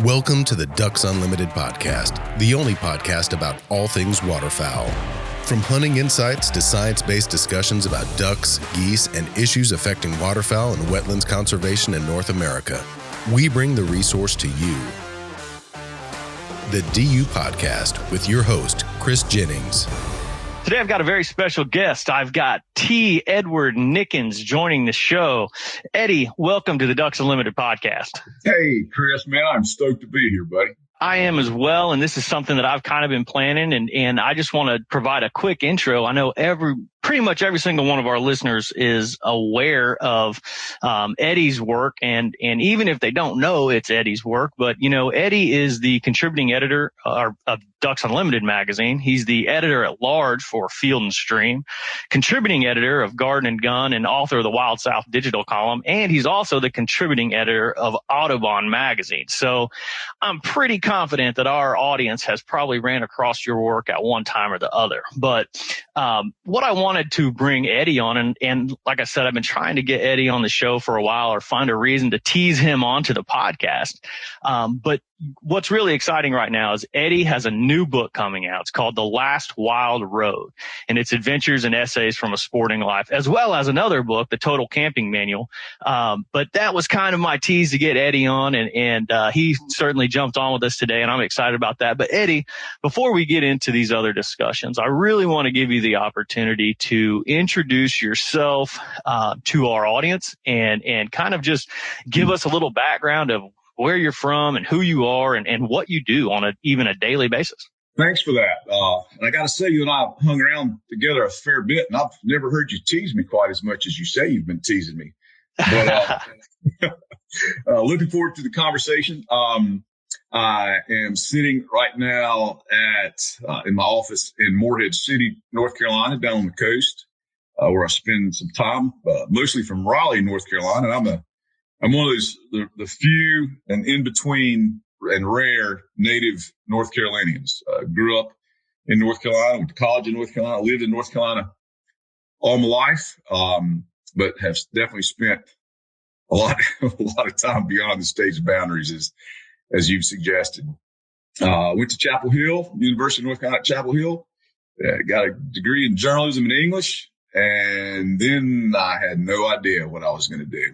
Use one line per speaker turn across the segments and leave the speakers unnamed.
Welcome to the Ducks Unlimited podcast, the only podcast about all things waterfowl. From hunting insights to science-based discussions about ducks, geese, and issues affecting waterfowl and wetlands conservation in North America, we bring the resource to you. The DU Podcast with your host, Chris Jennings.
Today I've got a very special guest. I've got T. Edward Nickens joining the show. Eddie, welcome to the Ducks Unlimited podcast.
Hey, Chris, man, I'm stoked to be here, buddy.
I am as well, and this is something that I've kind of been planning, and I just want to provide a quick intro. I know pretty much every single one of our listeners is aware of Eddie's work, and even if they don't know it's Eddie's work, but you know, Eddie is the contributing editor of Ducks Unlimited magazine. He's the editor at large for Field and Stream, contributing editor of Garden and Gun, and author of the Wild South digital column, and he's also the contributing editor of Audubon magazine. So I'm pretty confident that our audience has probably ran across your work at one time or the other. But what I wanted to bring Eddie on, and like I said, I've been trying to get Eddie on the show for a while, or find a reason to tease him onto the podcast. But what's really exciting right now is Eddie has a new book coming out. It's called The Last Wild Road, and it's adventures and essays from a sporting life, as well as another book, The Total Camping Manual. But that was kind of my tease to get Eddie on, and he certainly jumped on with us today, and I'm excited about that. But Eddie, before we get into these other discussions, I really want to give you the opportunity to introduce yourself to our audience, and kind of just give us a little background of where you're from and who you are and what you do on even a daily basis.
Thanks for that. And I got to say, you and I hung around together a fair bit, and I've never heard you tease me quite as much as you say you've been teasing me. But looking forward to the conversation. I am sitting right now in my office in Morehead City, North Carolina, down on the coast, where I spend some time, mostly from Raleigh, North Carolina. And I'm one of those, the few and in between and rare native North Carolinians. Grew up in North Carolina, went to college in North Carolina, lived in North Carolina all my life, but have definitely spent a lot of time beyond the state's boundaries, as you've suggested. Went to Chapel Hill, University of North Carolina at Chapel Hill, got a degree in journalism and English, and then I had no idea what I was going to do.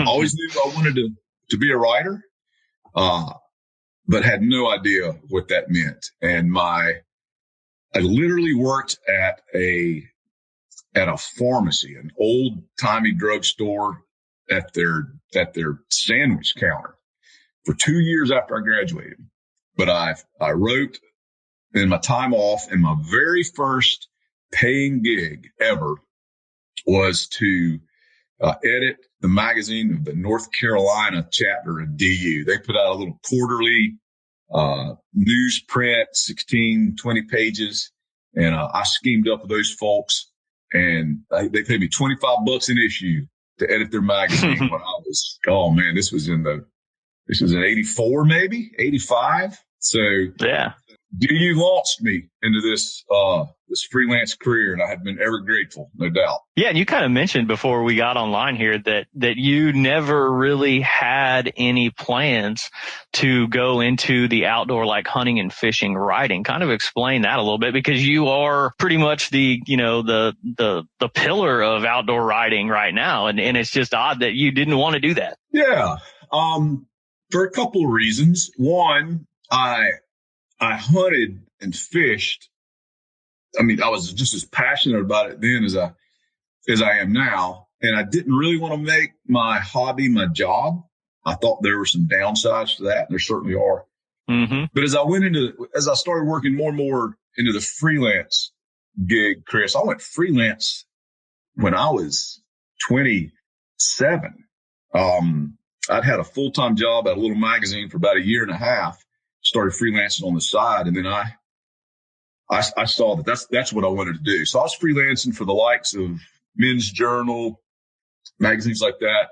Always knew I wanted to be a writer, but had no idea what that meant. And I literally worked at a pharmacy, an old timey drugstore at their sandwich counter for 2 years after I graduated. But I wrote in my time off, and my very first paying gig ever was to edit the magazine of the North Carolina chapter of DU. They put out a little quarterly newsprint, 16, 20 pages. And I schemed up with those folks, and they paid me $25 an issue to edit their magazine when I was, this was in 84, maybe 85. So yeah, DU launched me into this freelance career, and I have been ever grateful, no doubt.
Yeah, and you kind of mentioned before we got online here that you never really had any plans to go into the outdoor, like hunting and fishing writing. Kind of explain that a little bit, because you are pretty much the pillar of outdoor writing right now, and it's just odd that you didn't want to do that.
Yeah, for a couple of reasons. One, I hunted and fished. I mean, I was just as passionate about it then as I am now. And I didn't really want to make my hobby my job. I thought there were some downsides to that, and there certainly are. Mm-hmm. But as I started working more and more into the freelance gig, Chris, I went freelance when I was 27. I'd had a full-time job at a little magazine for about a year and a half, started freelancing on the side. And then I saw that's what I wanted to do. So I was freelancing for the likes of Men's Journal, magazines like that.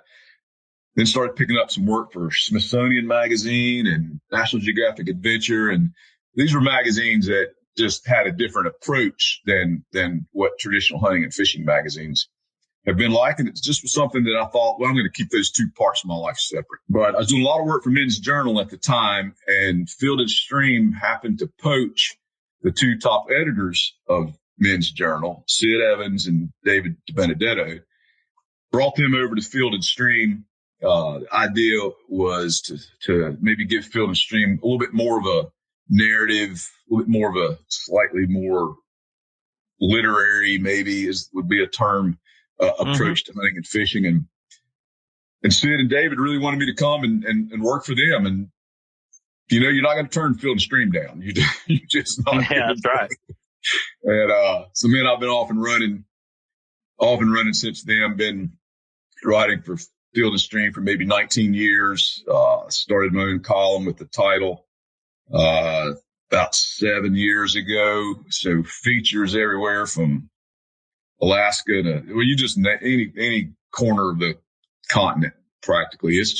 Then started picking up some work for Smithsonian Magazine and National Geographic Adventure. And these were magazines that just had a different approach than what traditional hunting and fishing magazines have been like. And it's just something that I thought, well, I'm going to keep those two parts of my life separate. But I was doing a lot of work for Men's Journal at the time, and Field and Stream happened to poach the two top editors of Men's Journal, Sid Evans and David Benedetto. Brought them over to Field and Stream. The idea was to maybe give Field and Stream a little bit more of a narrative, a little bit more of a slightly more literary, maybe would be a term, approach to hunting and fishing. And Sid and David really wanted me to come and work for them. And, you're not going to turn Field and Stream down. You just not.
Yeah, that's right.
And, so man, I've been off and running since then. Been writing for Field and Stream for maybe 19 years. Started my own column with the Title, about 7 years ago. So features everywhere from Alaska to, you just any corner of the continent practically. It's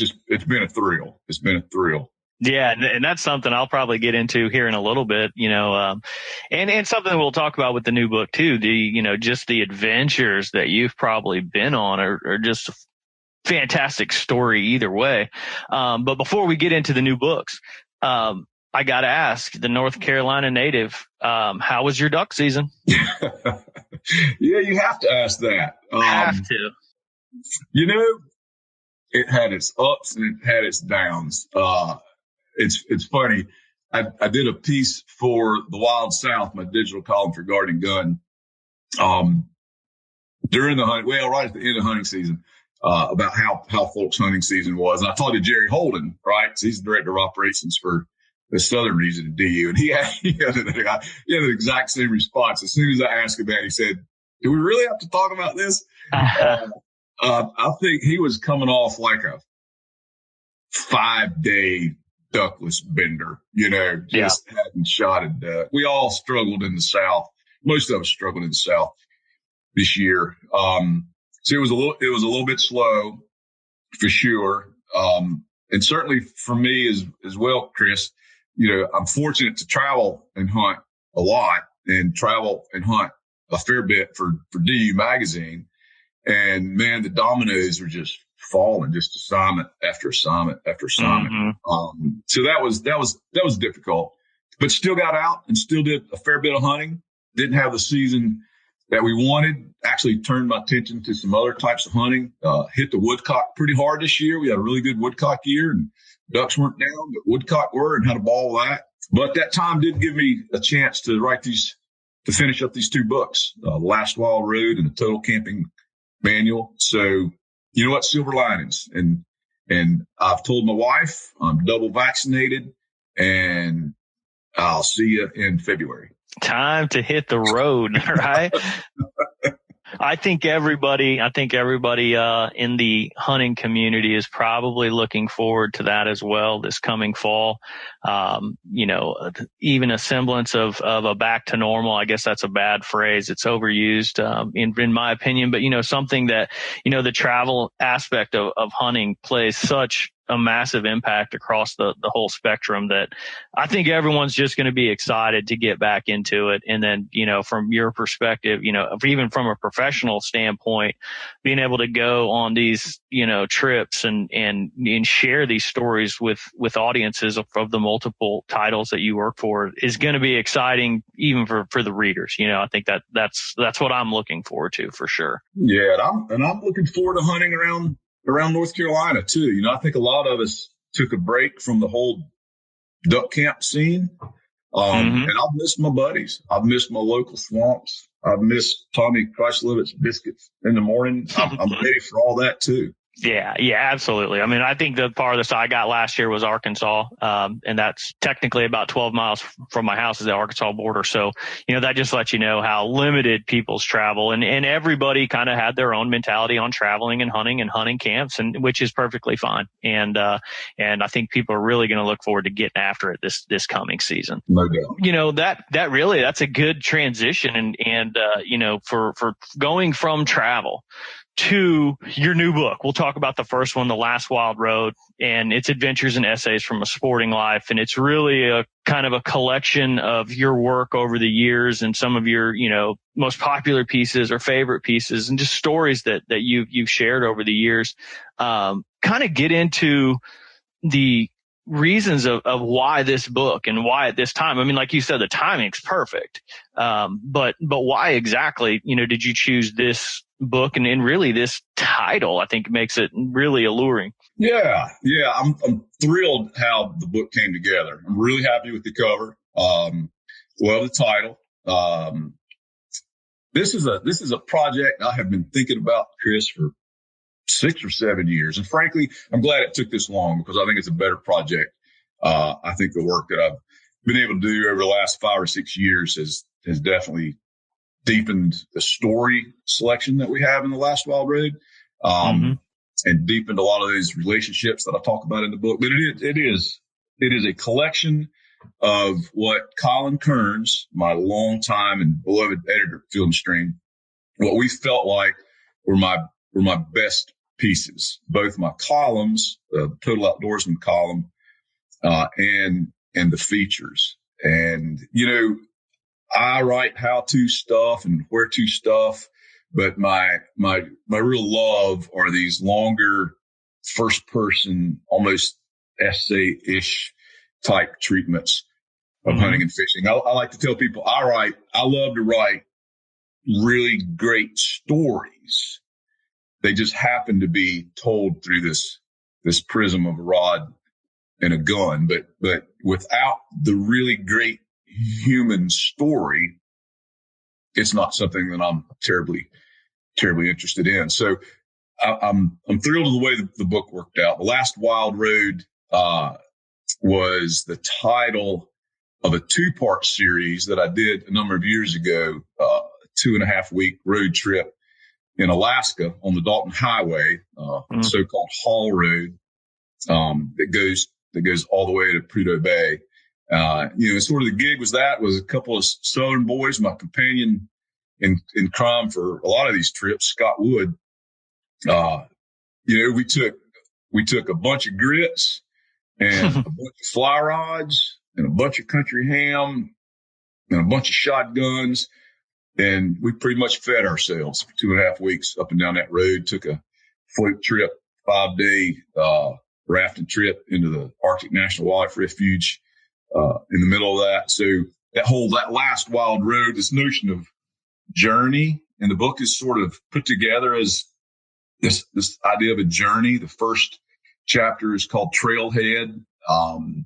been a thrill. It's been a thrill.
Yeah, and that's something I'll probably get into here in a little bit, and something we'll talk about with the new book too. Just the adventures that you've probably been on are just a fantastic story either way. But before we get into the new books, I got to ask the North Carolina native, how was your duck season?
Yeah, you have to ask that.
Have to.
It had its ups and it had its downs. It's funny. I did a piece for the Wild South, my digital column for Garden Gun, during the hunt, right at the end of hunting season, about how folks' hunting season was. And I talked to Jerry Holden, right? So he's the director of operations for the Southern region of DU. And he had the exact same response. As soon as I asked him that, he said, do we really have to talk about this? I think he was coming off like a 5-day duckless bender, hadn't shot a duck. We all struggled in the South. Most of us struggled in the South this year. So it was a little bit slow for sure. And certainly for me as well, Chris, I'm fortunate to travel and hunt a lot and travel and hunt a fair bit for DU magazine. And man, the dominoes were just falling, just assignment after assignment after assignment. Mm-hmm. So that was difficult, but still got out and still did a fair bit of hunting. Didn't have the season that we wanted. Actually turned my attention to some other types of hunting. Hit the woodcock pretty hard this year. We had a really good woodcock year, and ducks weren't down, but woodcock were, and had a ball with that. But that time did give me a chance to finish up these two books, The Last Wild Road and the Total Camping Manual. So, you know what? Silver linings. And I've told my wife I'm double vaccinated, and I'll see you in February.
Time to hit the road, right? I think everybody in the hunting community is probably looking forward to that as well this coming fall. Even a semblance of a back to normal. I guess that's a bad phrase. It's overused, in my opinion, but something that, the travel aspect of hunting plays such a massive impact across the whole spectrum that I think everyone's just going to be excited to get back into it. And then, from your perspective, even from a professional standpoint, being able to go on these, trips and share these stories with audiences of the multiple titles that you work for is going to be exciting even for the readers. I think that's what I'm looking forward to for sure.
Yeah. And I'm looking forward to hunting around North Carolina too. I think a lot of us took a break from the whole duck camp scene. And I've missed my buddies. I've missed my local swamps. I've missed Tommy Kreislevitz's biscuits in the morning. I'm ready for all that too.
Yeah, absolutely. I mean, I think the farthest I got last year was Arkansas, and that's technically about 12 miles from my house is the Arkansas border. So, that just lets you know how limited people's travel, and everybody kind of had their own mentality on traveling and hunting camps, and which is perfectly fine. And I think people are really going to look forward to getting after it this coming season.
No doubt.
That's a good transition, and for going from travel to your new book. We'll talk about the first one, The Last Wild Road, and its adventures and essays from a sporting life. And it's really a kind of a collection of your work over the years and some of your, most popular pieces or favorite pieces and just stories that you've shared over the years. Kind of get into the reasons of why this book and why at this time. I mean, like you said, the timing's perfect. But why exactly, did you choose this book and really this title? I think makes it really alluring.
Yeah. I'm thrilled how the book came together. I'm really happy with the cover. The title. This is a project I have been thinking about, Chris, for 6 or 7 years. And frankly, I'm glad it took this long because I think it's a better project. I think the work that I've been able to do over the last 5 or 6 years has definitely deepened the story selection that we have in The Last Wild Road, and deepened a lot of those relationships that I talk about in the book. But it is a collection of what Colin Kearns, my longtime and beloved editor at Field & Stream, what we felt like were my best pieces, both my columns, the Total Outdoorsman column, and the features. And, I write how-to stuff and where-to stuff, but my real love are these longer first-person, almost essay-ish type treatments of hunting and fishing. I like to tell people I love to write really great stories. They just happen to be told through this prism of a rod and a gun, but without the really great human story, it's not something that I'm terribly interested in. So I'm thrilled with the way the book worked out. The Last Wild Road was the title of a 2-part series that I did a number of years ago, a 2.5-week road trip in Alaska on the Dalton Highway, so-called Haul Road, that goes all the way to Prudhoe Bay. Sort of the gig was a couple of Southern boys, my companion in crime for a lot of these trips, Scott Wood. We took a bunch of grits and a bunch of fly rods and a bunch of country ham and a bunch of shotguns. And we pretty much fed ourselves for 2.5 weeks up and down that road, took a float trip, 5-day, rafting trip into the Arctic National Wildlife Refuge, in the middle of that. So that last wild road, this notion of journey in the book is sort of put together as this idea of a journey. The first chapter is called Trailhead. And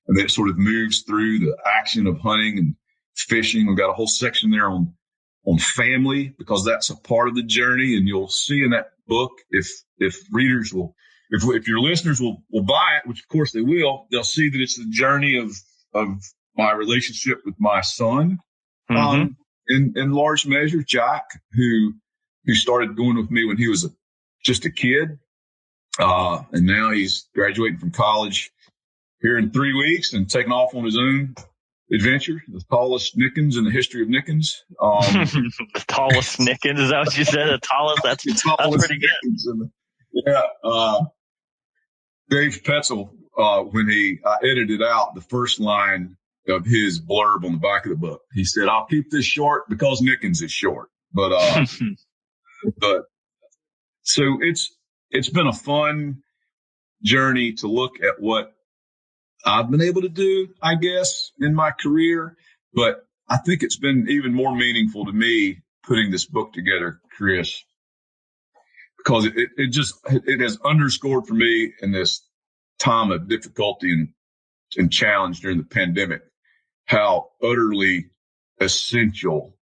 then it sort of moves through the action of hunting and fishing. We've got a whole section there on family, because that's a part of the journey. And you'll see in that book, if readers will, if your listeners will buy it, which of course they will, they'll see that it's the journey of my relationship with my son, in large measure, Jack, who started going with me when he was just a kid. And now he's graduating from college here in 3 weeks and taking off on his own adventure, the tallest Nickens in the history of Nickens.
The tallest Nickens, is that what you said? The tallest? That's pretty good. Yeah. Dave Petzel, when I edited out the first line of his blurb on the back of the book, he said, "I'll keep this short because Nickens is short." But so it's been a fun journey to look at what I've been able to do, I guess, in my career. But I think it's been even more meaningful to me putting this book together, Chris, because it has underscored for me in this time of difficulty and challenge during the pandemic how utterly essential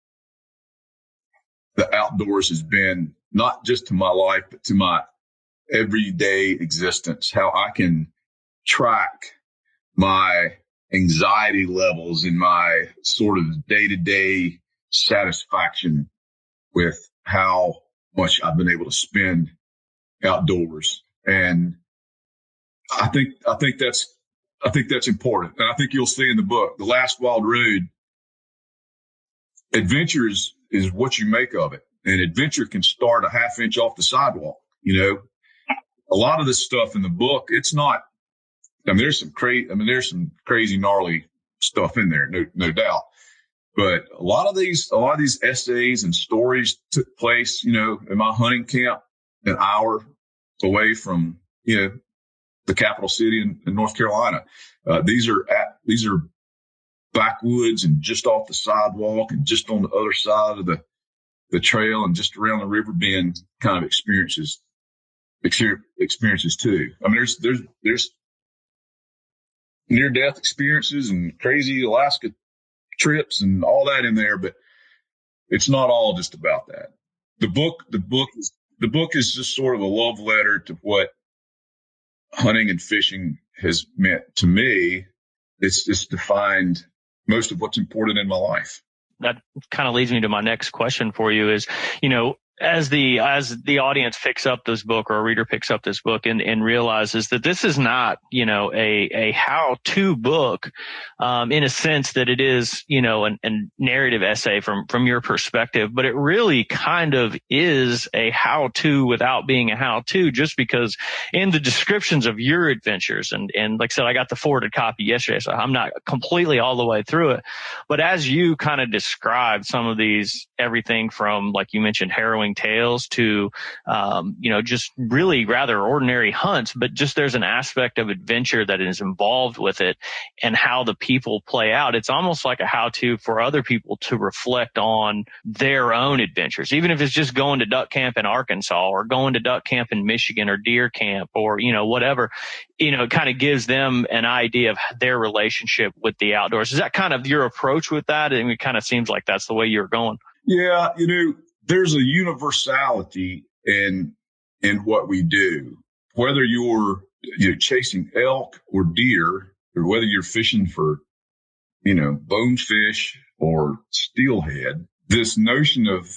the outdoors has been, not just to my life, but to my everyday existence, how I can track my anxiety levels and my sort of day-to-day satisfaction with how much I've been able to spend outdoors. And I think that's important. And I think you'll see in the book, The Last Wild Road, adventure is what you make of it.
and adventure can start a half inch off the sidewalk. You know, a lot of this stuff in the book, it's not, I mean, there's some crazy, gnarly stuff in there, no doubt. But a lot of these essays and stories took place, you know, in my hunting camp, an hour away from, you know, the capital city in North Carolina. These are backwoods and just off the sidewalk and just on the other side of the trail and just around the river bend kind of experiences too. I mean, there's near death experiences and crazy Alaska trips and all that in there, but it's not all just about that. The book is just sort of a love letter to what hunting and fishing has meant to me. It's defined most of what's important in my life.
That kind of leads me to my next question for you is, you know, as the audience picks up this book or a reader picks up this book and realizes that this is not, you know, a how-to book, in a sense that it is, you know, a narrative essay from your perspective, but it really kind of is a how-to without being a how-to, just because in the descriptions of your adventures, and like I said, I got the forwarded copy yesterday, so I'm not completely all the way through it, but as you kind of described some of these, everything from, like you mentioned, harrowing tales to, you know, just really rather ordinary hunts, but just there's an aspect of adventure that is involved with it and how the people play out. It's almost like a how-to for other people to reflect on their own adventures, even if it's just going to duck camp in Arkansas or going to duck camp in Michigan or deer camp or, you know, whatever. You know, it kind of gives them an idea of their relationship with the outdoors. Is that kind of your approach with that? And it kind of seems like that's the way you're going.
Yeah, you know, there's a universality in what we do, whether you're chasing elk or deer, or whether you're fishing for, you know, bonefish or steelhead. This notion of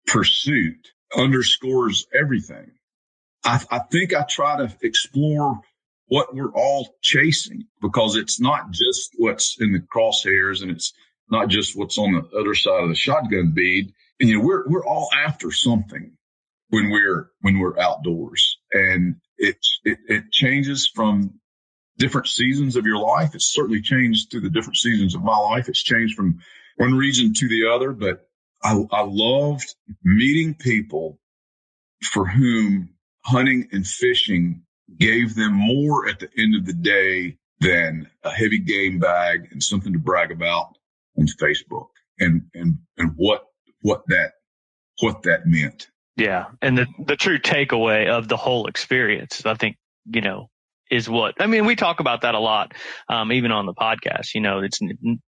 pursuit underscores everything. I think I try to explore what we're all chasing, because it's not just what's in the crosshairs and it's not just what's on the other side of the shotgun bead. And, you know, we're all after something when we're outdoors, and it changes from different seasons of your life. It's certainly changed through the different seasons of my life. It's changed from one region to the other, but I loved meeting people for whom hunting and fishing gave them more at the end of the day than a heavy game bag and something to brag about on Facebook, and what that meant.
Yeah. And the true takeaway of the whole experience, I think, you know, is what, I mean, we talk about that a lot, even on the podcast. You know, it's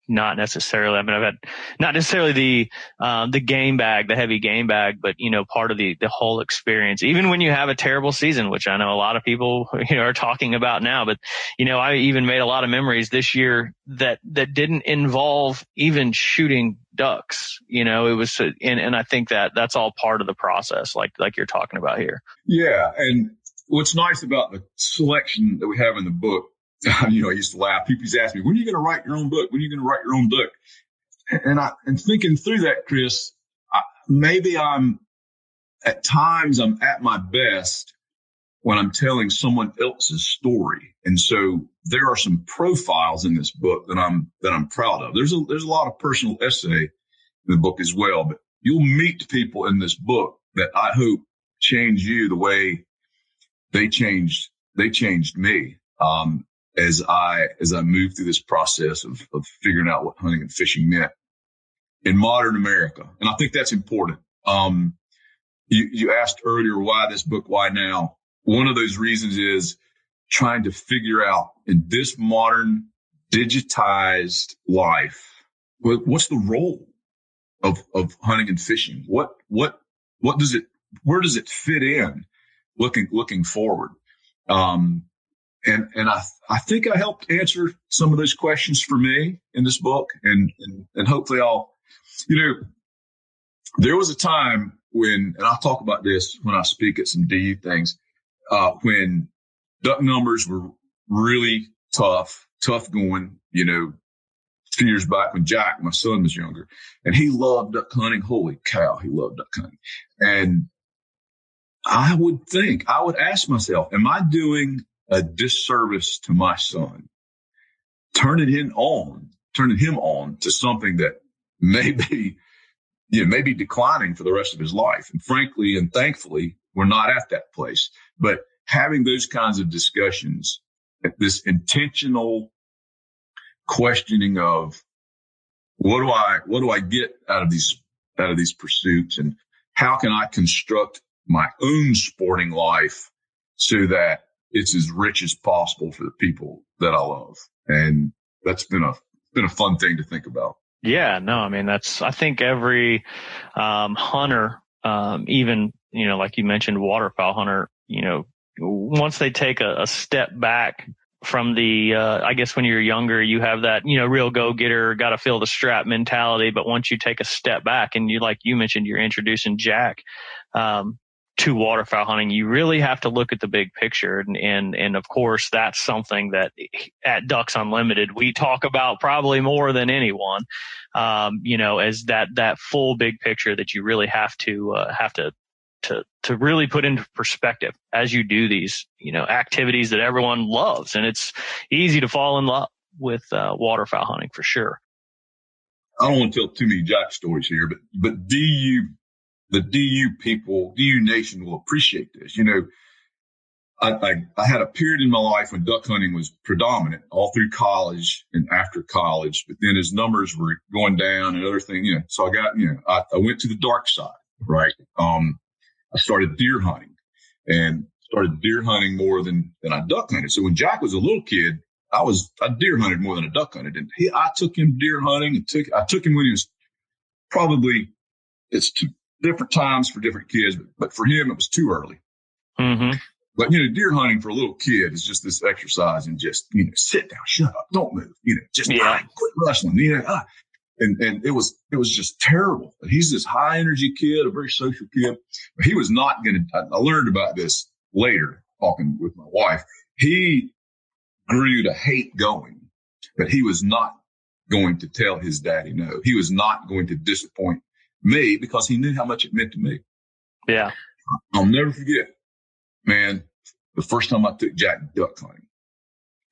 not necessarily, I mean, I've had not necessarily the game bag, the heavy game bag, but, you know, part of the whole experience, even when you have a terrible season, which I know a lot of people, you know, are talking about now, but, you know, I even made a lot of memories this year that didn't involve even shooting ducks. You know, it was, and I think that's all part of the process, like you're talking about here. Yeah.
And what's nice about the selection that we have in the book, you know, I used to laugh. People used to ask me, when are you going to write your own book? When are you going to write your own book? And thinking through that, Chris, maybe at times I'm at my best when I'm telling someone else's story. And so there are some profiles in this book that I'm proud of. There's a lot of personal essay in the book as well, but you'll meet people in this book that I hope change you the way they changed me. As I moved through this process of figuring out what hunting and fishing meant in modern America. And I think that's important. You asked earlier, why this book, why now? One of those reasons is trying to figure out in this modern digitized life, what's the role of hunting and fishing? What does it, where does it fit in looking forward? And I think I helped answer some of those questions for me in this book, and hopefully there was a time when, and I'll talk about this when I speak at some DU things, when duck numbers were really tough going, few years back when Jack, my son, was younger, and he loved duck hunting. Holy cow, he loved duck hunting. And I would ask myself, am I doing a disservice to my son, turning him on to something that may be declining for the rest of his life? And frankly and thankfully, we're not at that place. But having those kinds of discussions, this intentional questioning of what do I get out of these pursuits, and how can I construct my own sporting life so that it's as rich as possible for the people that I love. And that's been a fun thing to think about.
Yeah, no, I mean, I think every, hunter, even, like you mentioned, waterfowl hunter, once they take a step back from I guess when you're younger, you have that, real go-getter, got to feel the strap mentality. But once you take a step back and like you mentioned, you're introducing Jack, to waterfowl hunting, you really have to look at the big picture. And of course, that's something that at Ducks Unlimited, we talk about probably more than anyone, as that full big picture that you really have to really put into perspective as you do these, activities that everyone loves. And it's easy to fall in love with waterfowl hunting for sure.
I don't want to tell too many Jack stories here, but the DU people, DU Nation will appreciate this. I had a period in my life when duck hunting was predominant all through college and after college, but then as numbers were going down and other things, so I went to the dark side, right? I started deer hunting more than I duck hunted. So when Jack was a little kid, I deer hunted more than I duck hunted. And I took him deer hunting, and I took him when he was it's two different times for different kids, but for him, it was too early.
Mm-hmm.
But, deer hunting for a little kid is just this exercise and just, sit down, shut up, don't move, quit wrestling, And it was just terrible. But he's this high energy kid, a very social kid. But he was not I learned about this later talking with my wife. He grew to hate going, but he was not going to tell his daddy no. He was not going to disappoint me because he knew how much it meant to me.
Yeah.
I'll never forget, man, the first time I took Jack duck hunting,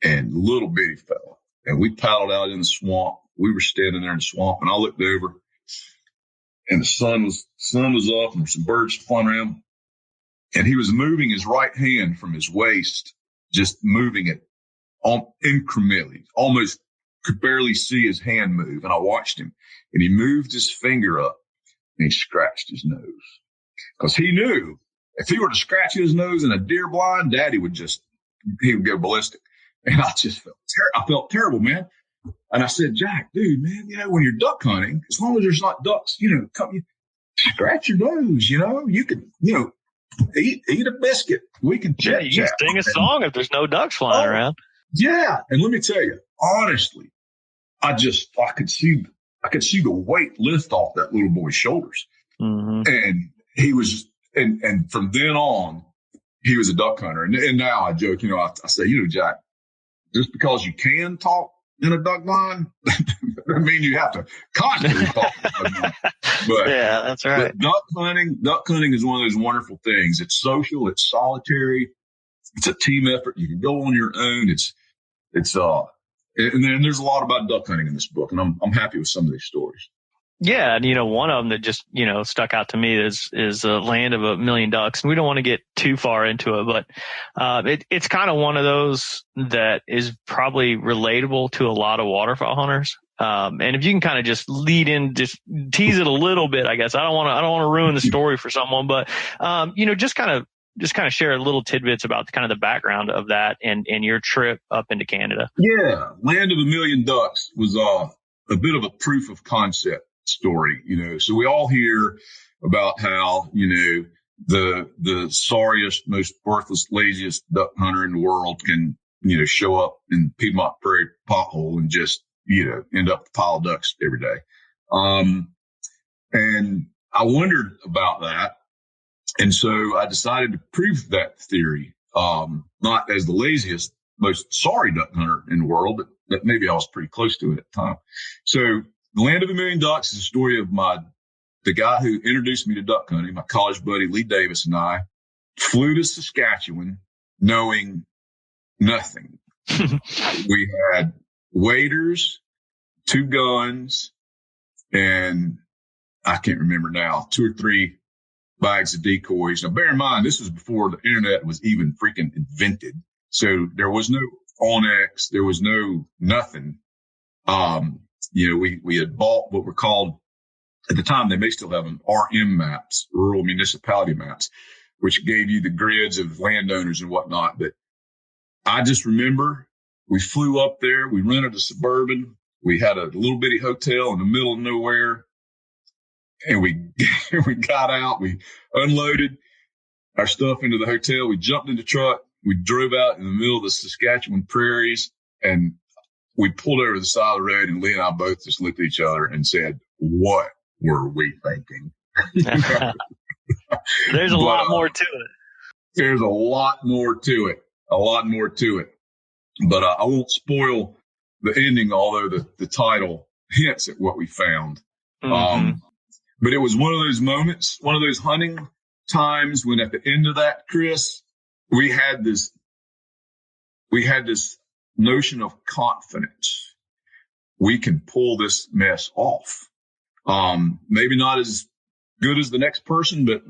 and little bitty fella, and we paddled out in the swamp. We were standing there in the swamp, and I looked over, and the sun was up, and there's some birds flying around, and he was moving his right hand from his waist, just moving it incrementally, almost could barely see his hand move. And I watched him, and he moved his finger up, and he scratched his nose because he knew if he were to scratch his nose in a deer blind, Daddy would go ballistic. And I just felt terrible, man. And I said, Jack, dude, man, when you're duck hunting, as long as there's not ducks, scratch your nose, you can, eat a biscuit. We can
chat. Yeah, you can sing a song if there's no ducks flying around.
Yeah. And let me tell you, honestly, I could see the weight lift off that little boy's shoulders.
Mm-hmm.
And he was and from then on, he was a duck hunter. And now I joke, I say, Jack, just because you can talk in a duck blind doesn't mean you have to constantly talk. But
yeah, that's right.
But duck hunting is one of those wonderful things. It's social, it's solitary, it's a team effort. You can go on your own. And then there's a lot about duck hunting in this book, and I'm happy with some of these stories.
Yeah. And, one of them that just, stuck out to me is a land of a million ducks. And we don't want to get too far into it, but, it's kind of one of those that is probably relatable to a lot of waterfowl hunters. And if you can kind of just lead in, just tease it a little bit, I guess I don't want to ruin the story for someone, but, just kind of share little tidbits about kind of the background of that and your trip up into Canada.
Yeah. Land of a Million Ducks was, a bit of a proof of concept story, so we all hear about how, the sorriest, most worthless, laziest duck hunter in the world can, show up in Piedmont Prairie pothole and just, end up with a pile of ducks every day. And I wondered about that. And so I decided to prove that theory, not as the laziest most sorry duck hunter in the world, but maybe I was pretty close to it at the time. So the Land of a Million Ducks is a story of the guy who introduced me to duck hunting, my college buddy, Lee Davis, and I flew to Saskatchewan knowing nothing. We had waders, 2 guns, and I can't remember now, 2 or 3 bags of decoys. Now, bear in mind, this was before the internet was even freaking invented. So there was no Onyx. There was no nothing. We had bought what were called, at the time, they may still have them, RM maps, rural municipality maps, which gave you the grids of landowners and whatnot. But I just remember we flew up there. We rented a Suburban. We had a little bitty hotel in the middle of nowhere. And we got out. We unloaded our stuff into the hotel. We jumped in the truck. We drove out in the middle of the Saskatchewan prairies, and we pulled over to the side of the road, and Lee and I both just looked at each other and said, what were we thinking?
There's a lot more to it.
There's a lot more to it. But I won't spoil the ending, although the title hints at what we found.
Mm-hmm.
But it was one of those moments, one of those hunting times when at the end of that, Chris, we had this notion of confidence. We can pull this mess off. Maybe not as good as the next person, but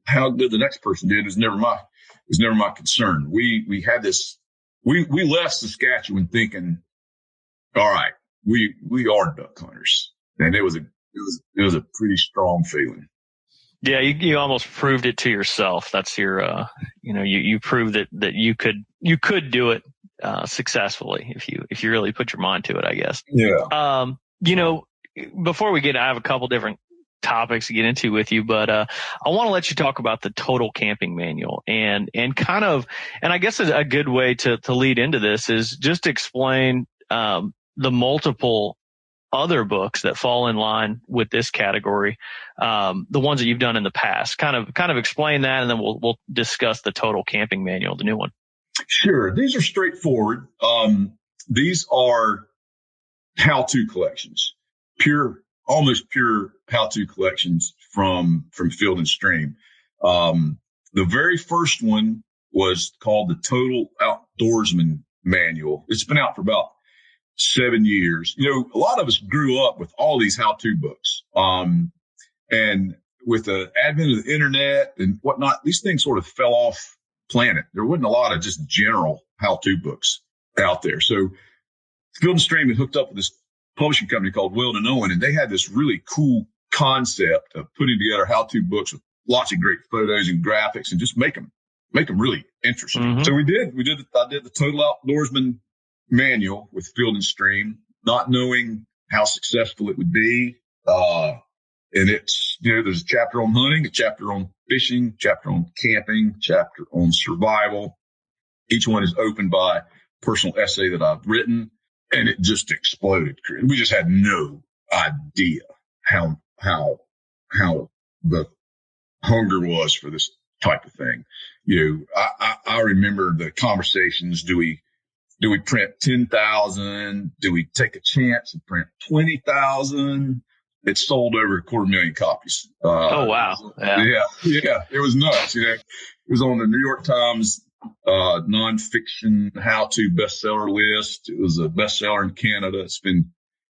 how good the next person did was never my concern. We had this, we left Saskatchewan thinking, all right, we are duck hunters. And it was a pretty strong feeling.
Yeah, you almost proved it to yourself. That's your, you proved that you could do it successfully if you really put your mind to it, I guess.
Yeah.
Before we I have a couple different topics to get into with you, but I want to let you talk about the Total Camping Manual and I guess a good way to lead into this is just explain the multiple other books that fall in line with this category, the ones that you've done in the past. Kind of explain that, and then we'll discuss the Total Camping Manual, the new one.
Sure. These are straightforward. These are how-to collections, almost pure how-to collections from Field and Stream. The very first one was called the Total Outdoorsman Manual. It's been out for about 7 years. A lot of us grew up with all these how-to books. And with the advent of the internet and whatnot, these things sort of fell off planet. There wasn't a lot of just general how-to books out there. So Field and Stream had hooked up with this publishing company called Weldon Owen, and they had this really cool concept of putting together how-to books with lots of great photos and graphics and just make them really interesting. Mm-hmm. So I did the Total Outdoorsman Manual with Field and Stream, not knowing how successful it would be. And it's, there's a chapter on hunting, a chapter on fishing, chapter on camping, chapter on survival. Each one is opened by a personal essay that I've written, and it just exploded. We just had no idea how the hunger was for this type of thing. I remember the conversations. Do we print 10,000? Do we take a chance and print 20,000? It sold over 250,000 copies.
Oh, wow.
Yeah. It was nuts. It was on the New York Times nonfiction how-to bestseller list. It was a bestseller in Canada. It's been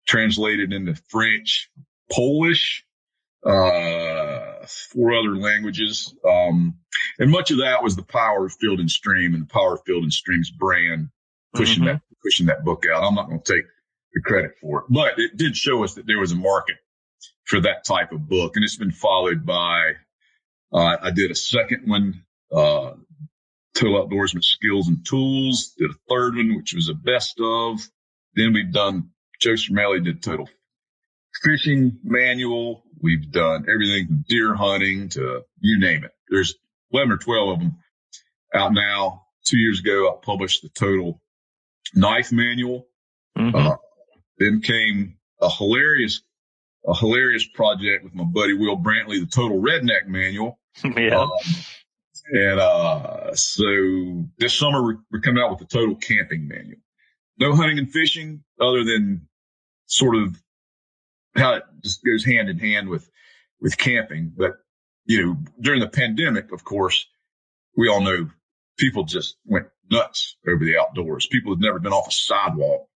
translated into French, Polish, 4 other languages. And much of that was the power of Field and Stream and the power of Field and Stream's brand pushing that book out. I'm not going to take the credit for it, but it did show us that there was a market for that type of book. And it's been followed by, I did a second one, Total Outdoorsman Skills and Tools, did a third one, which was a best of. Then we've done, Joe Cermelli did Total Fishing Manual. We've done everything from deer hunting to you name it. There's 11 or 12 of them out now. 2 years ago, I published the Total Knife Manual. Mm-hmm. Then came a hilarious project with my buddy Will Brantley, the Total Redneck Manual.
Yeah.
And so this summer we're coming out with the total camping manual. No hunting and fishing other than sort of how it just goes hand in hand with camping. But, during the pandemic, of course, we all know people just went nuts over the outdoors. People had never been off a sidewalk,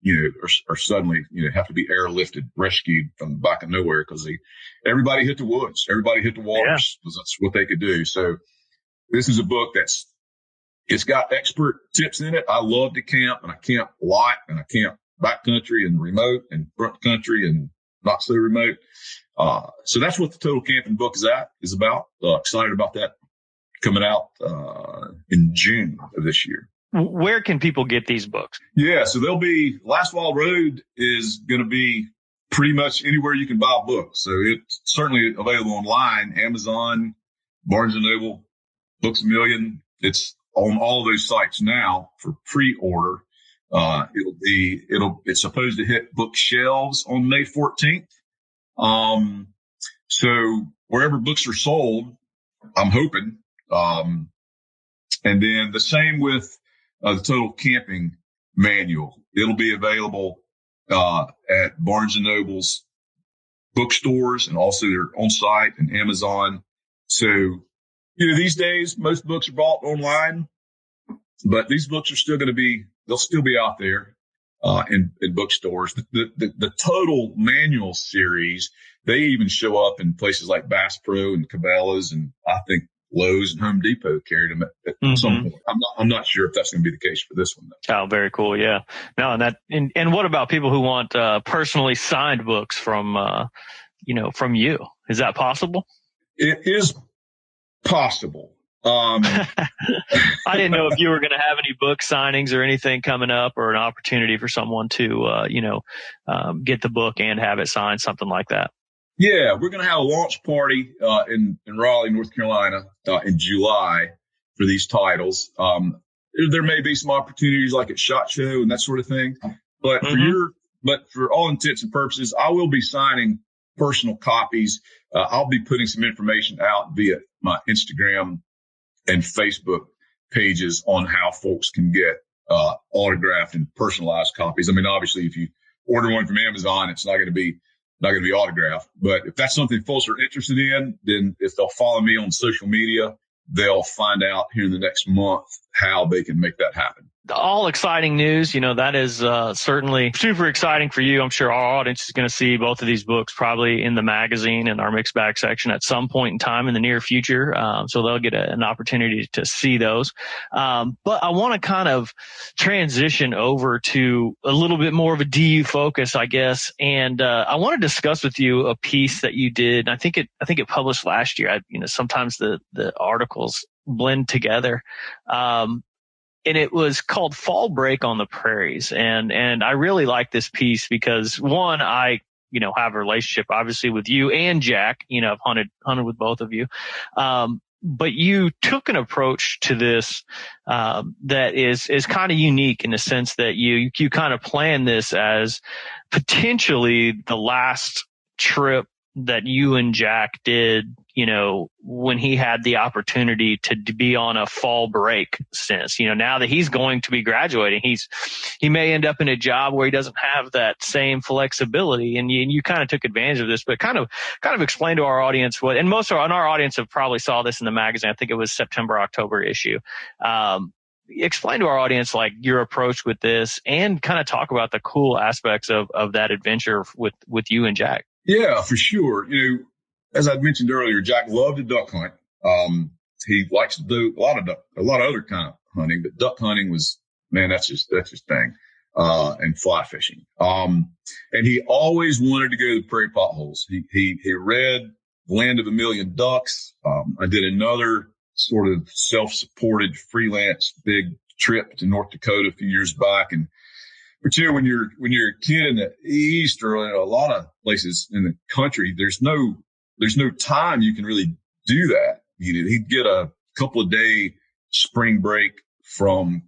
or suddenly, have to be airlifted, rescued from the back of nowhere because everybody hit the woods. Everybody hit the waters because that's what they could do. So this is a book it's got expert tips in it. I love to camp, and I camp a lot, and I camp backcountry and remote and front country and not so remote. So that's what the Total Camping book is about. Excited about that coming out in June of this year.
Where can people get these books?
Yeah, so they'll be Last Wild Road is going to be pretty much anywhere you can buy a book. So it's certainly available online, Amazon, Barnes & Noble, Books A Million. It's on all of those sites now for pre-order. It's supposed to hit bookshelves on May 14th. So wherever books are sold, I'm hoping. And then the same with the Total Camping Manual. It'll be available at Barnes & Noble's bookstores and also their own site and Amazon. So, these days, most books are bought online, but these books are still they'll still be out there in bookstores. The Total Manual series, they even show up in places like Bass Pro and Cabela's, and I think Lowe's and Home Depot carried them at some point. I'm not sure if that's going to be the case for this one, though.
Oh, very cool. Yeah. No, and what about people who want personally signed books from you? Is that possible?
It is possible.
I didn't know if you were going to have any book signings or anything coming up, or an opportunity for someone to, get the book and have it signed, something like that.
Yeah, we're going to have a launch party in Raleigh, North Carolina, in July for these titles. There may be some opportunities like at SHOT Show and that sort of thing, but for all intents and purposes, I will be signing personal copies. I'll be putting some information out via my Instagram and Facebook pages on how folks can get autographed and personalized copies. I mean, obviously, if you order one from Amazon, it's not going to be autographed. But if that's something folks are interested in, then if they'll follow me on social media, they'll find out here in the next month how they can make that happen.
All exciting news. That is certainly super exciting for you. I'm sure our audience is going to see both of these books probably in the magazine and our mixed bag section at some point in time in the near future. So they'll get an opportunity to see those. But I want to kind of transition over to a little bit more of a DU focus, I guess. And I want to discuss with you a piece that you did. I think it published last year. Sometimes the articles blend together. And it was called Fall Break on the Prairies. And I really like this piece because, one, I, have a relationship obviously with you and Jack. I've hunted with both of you. But you took an approach to this that is kind of unique in the sense that you kind of planned this as potentially the last trip that you and Jack did, when he had the opportunity to be on a fall break since, now that he's going to be graduating, he may end up in a job where he doesn't have that same flexibility. And you kind of took advantage of this, but kind of explain to our audience and most of our audience have probably saw this in the magazine. I think it was September, October issue. Explain to our audience like your approach with this and kind of talk about the cool aspects of that adventure with you and Jack.
Yeah, for sure. As I mentioned earlier, Jack loved to duck hunt. He likes to do a lot of other kind of hunting, but duck hunting was, man, that's his thing. And fly fishing. And he always wanted to go to the prairie potholes. He read Land of a Million Ducks. I did another sort of self-supported freelance big trip to North Dakota a few years back. But when you're a kid in the East or in a lot of places in the country, there's no time you can really do that. He'd get a couple of day spring break from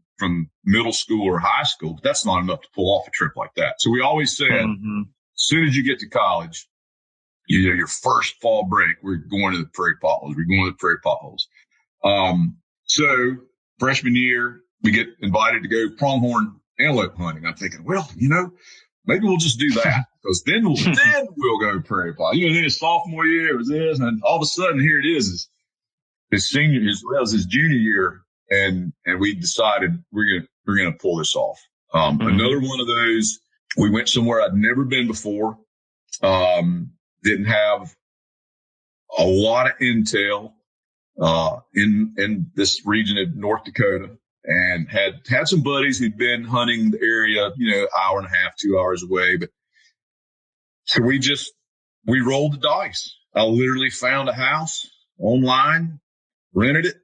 middle school or high school, but that's not enough to pull off a trip like that. So we always said, as soon as you get to college, your first fall break, we're going to the prairie potholes. So freshman year, we get invited to go pronghorn antelope hunting. I'm thinking, well, maybe we'll just do that because then we'll go prairie fire. Then his sophomore year it was this, and all of a sudden here it is his junior year, and we decided we're gonna pull this off. Another one of those. We went somewhere I'd never been before. Didn't have a lot of intel in this region of North Dakota, and had some buddies who'd been hunting the area, hour and a half, 2 hours away. But so we rolled the dice. I literally found a house online, rented it.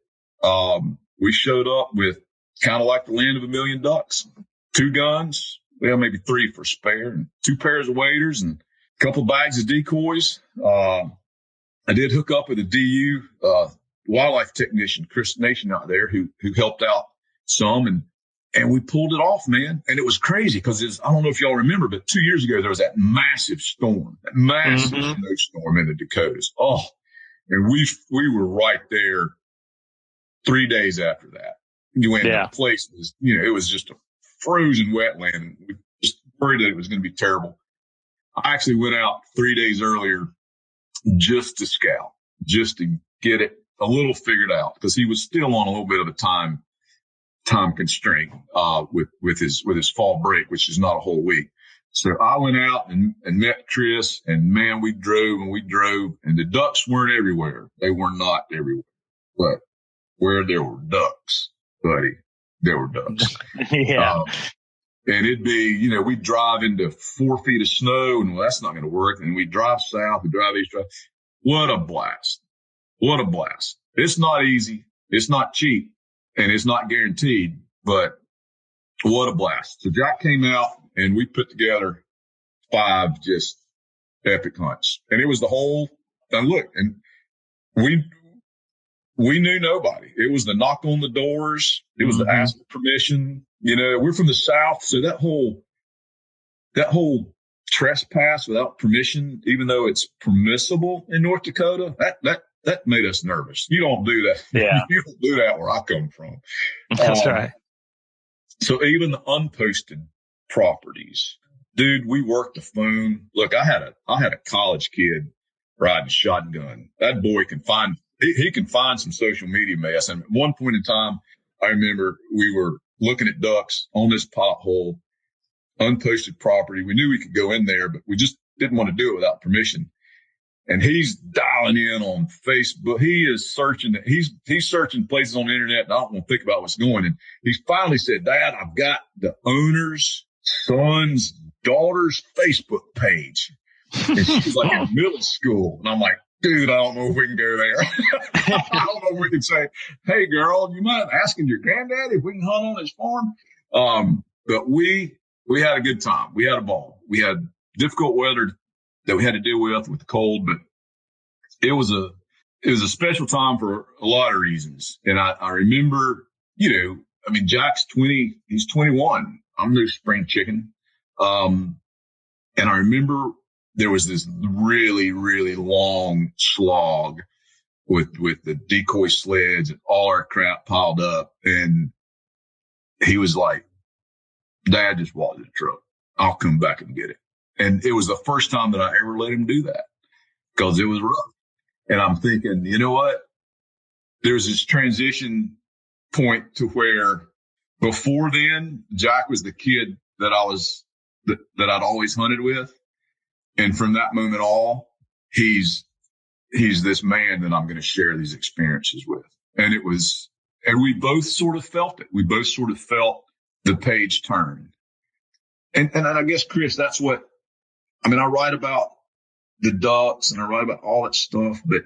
We showed up with kind of like the land of a million ducks, 2 guns, well, maybe 3 for spare, and 2 pairs of waders and a couple bags of decoys. I did hook up with a DU, wildlife technician, Chris Nation out there who helped out some, and we pulled it off, man. And it was crazy because I don't know if y'all remember, but 2 years ago, there was that massive snowstorm in the Dakotas. Oh, and we were right there 3 days after that. You went to places, it was just a frozen wetland. We just worried that it was going to be terrible. I actually went out 3 days earlier just to scout, just to get it a little figured out, because he was still on a little bit of a time constraint with his fall break, which is not a whole week. So I went out and met Chris, and man, we drove, and the ducks weren't everywhere. They were not everywhere, but where there were ducks, buddy, there were ducks.
Yeah.
And it'd be, we'd drive into 4 feet of snow, and well, that's not going to work. And we drive south, we drive east. What a blast. What a blast. It's not easy. It's not cheap, and it's not guaranteed, but what a blast. So Jack came out, and we put together 5 just epic hunts. And it was the whole, and look, and we knew nobody. It was the knock on the doors. It was the ask for permission. We're from the South, so that whole trespass without permission, even though it's permissible in North Dakota, that made us nervous. You don't do that.
Yeah.
You don't do that where I come from.
That's right.
So even the unposted properties, dude, we worked the phone. Look, I had a college kid riding shotgun. That boy can find some social media mess. And at one point in time, I remember we were looking at ducks on this pothole, unposted property. We knew we could go in there, but we just didn't want to do it without permission. And he's dialing in on Facebook. He is searching. He's searching places on the internet, and I don't want to think about what's going. And he finally said, "Dad, I've got the owner's son's daughter's Facebook page." And she's like in middle school. And I'm like, dude, I don't know if we can go there. I don't know if we can say, "Hey, girl, you mind asking your granddad if we can hunt on his farm?" But we had a good time. We had a ball. We had difficult weather that we had to deal with the cold, but it was a special time for a lot of reasons. And I remember, Jack's 20, he's 21. I'm no spring chicken. And I remember there was this really, really long slog with the decoy sleds and all our crap piled up. And he was like, "Dad, just walk to the truck. I'll come back and get it." And it was the first time that I ever let him do that because it was rough. And I'm thinking, you know what? There's this transition point to where before then, Jack was the kid that I'd always hunted with. And from that moment on, he's this man that I'm going to share these experiences with. And we both sort of felt it. We both sort of felt the page turn. And I guess, Chris, that's what, I write about the ducks and I write about all that stuff, but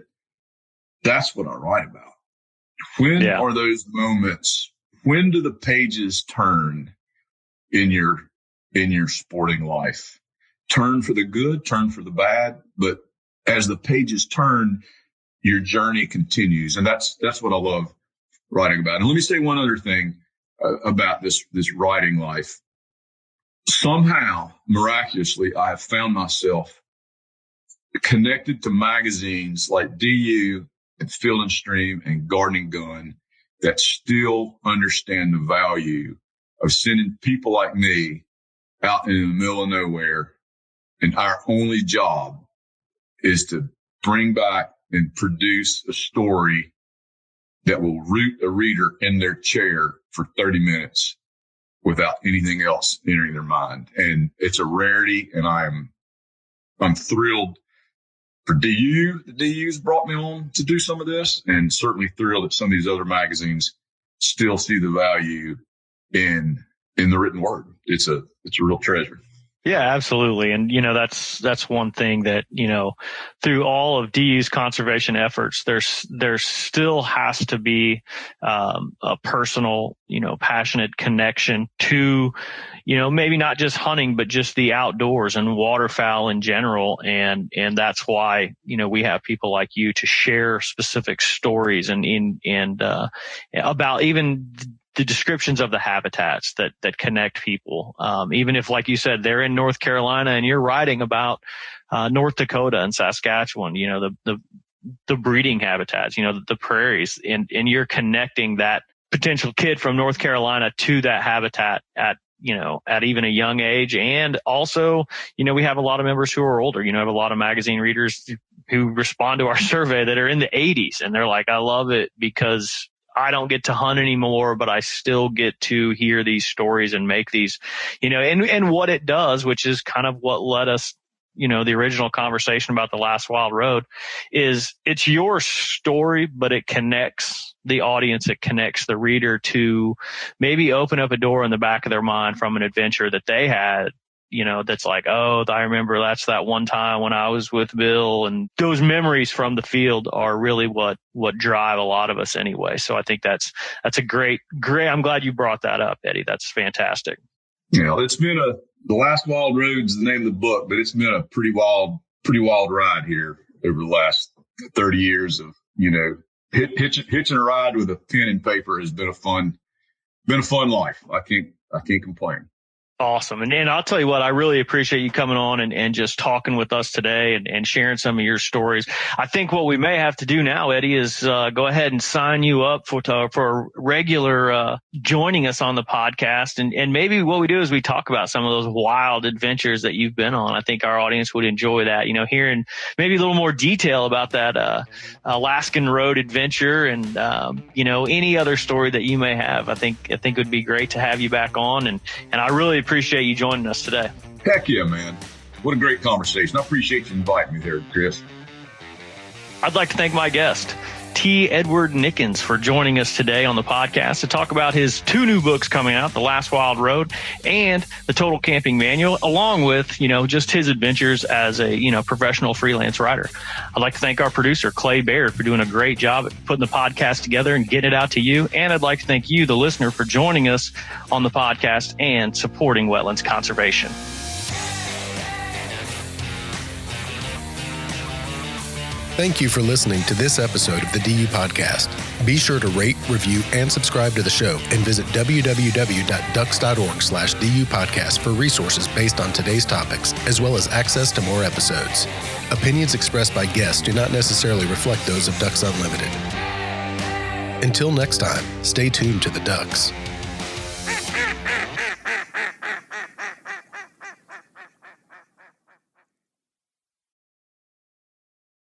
that's what I write about. When are those moments? When do the pages turn in your sporting life? Turn for the good, turn for the bad. But as the pages turn, your journey continues. And that's what I love writing about. And let me say one other thing about this writing life. Somehow, miraculously, I have found myself connected to magazines like DU and Field and Stream and Gardening Gun that still understand the value of sending people like me out in the middle of nowhere. And our only job is to bring back and produce a story that will root a reader in their chair for 30 minutes without anything else entering their mind. And it's a rarity, and I'm thrilled for DU. The DU's brought me on to do some of this, and certainly thrilled that some of these other magazines still see the value in the written word. It's a real treasure.
Yeah, absolutely. And, that's one thing that, through all of DU's conservation efforts, there still has to be, a personal, passionate connection to, maybe not just hunting, but just the outdoors and waterfowl in general. And that's why, we have people like you to share specific stories and about even the descriptions of the habitats that connect people. Even if, like you said, they're in North Carolina and you're writing about, North Dakota and Saskatchewan, the breeding habitats, the prairies, and you're connecting that potential kid from North Carolina to that habitat at even a young age. And also, we have a lot of members who are older, have a lot of magazine readers who respond to our survey that are in the 80s. And they're like, I love it because I don't get to hunt anymore, but I still get to hear these stories and make these, and what it does, which is kind of what led us, the original conversation about the Last Wild Road, is it's your story, but it connects the audience. It connects the reader to maybe open up a door in the back of their mind from an adventure that they had, that's like, oh, I remember that's that one time when I was with Bill. And those memories from the field are really what drive a lot of us anyway. So I think that's a great, I'm glad you brought that up, Eddie. That's fantastic.
It's been The Last Wild Road's the name of the book, but it's been a pretty wild ride here over the last 30 years of, hitching a ride with a pen and paper has been a fun life. I can't complain.
Awesome. And I'll tell you what, I really appreciate you coming on and just talking with us today and sharing some of your stories. I think what we may have to do now, Eddie, is go ahead and sign you up for regular joining us on the podcast. And maybe what we do is we talk about some of those wild adventures that you've been on. I think our audience would enjoy that, hearing maybe a little more detail about that Alaskan road adventure and, any other story that you may have. I think it would be great to have you back on. And I really appreciate you joining us today.
Heck yeah, man. What a great conversation. I appreciate you inviting me there, Chris.
I'd like to thank my guest, T. Edward Nickens, for joining us today on the podcast to talk about his 2 new books coming out, The Last Wild Road and The Total Camping Manual, along with, just his adventures as a, professional freelance writer. I'd like to thank our producer, Clay Baird, for doing a great job at putting the podcast together and getting it out to you. And I'd like to thank you, the listener, for joining us on the podcast and supporting wetlands conservation.
Thank you for listening to this episode of the DU Podcast. Be sure to rate, review, and subscribe to the show and visit www.ducks.org/DU Podcast for resources based on today's topics, as well as access to more episodes. Opinions expressed by guests do not necessarily reflect those of Ducks Unlimited. Until next time, stay tuned to the Ducks.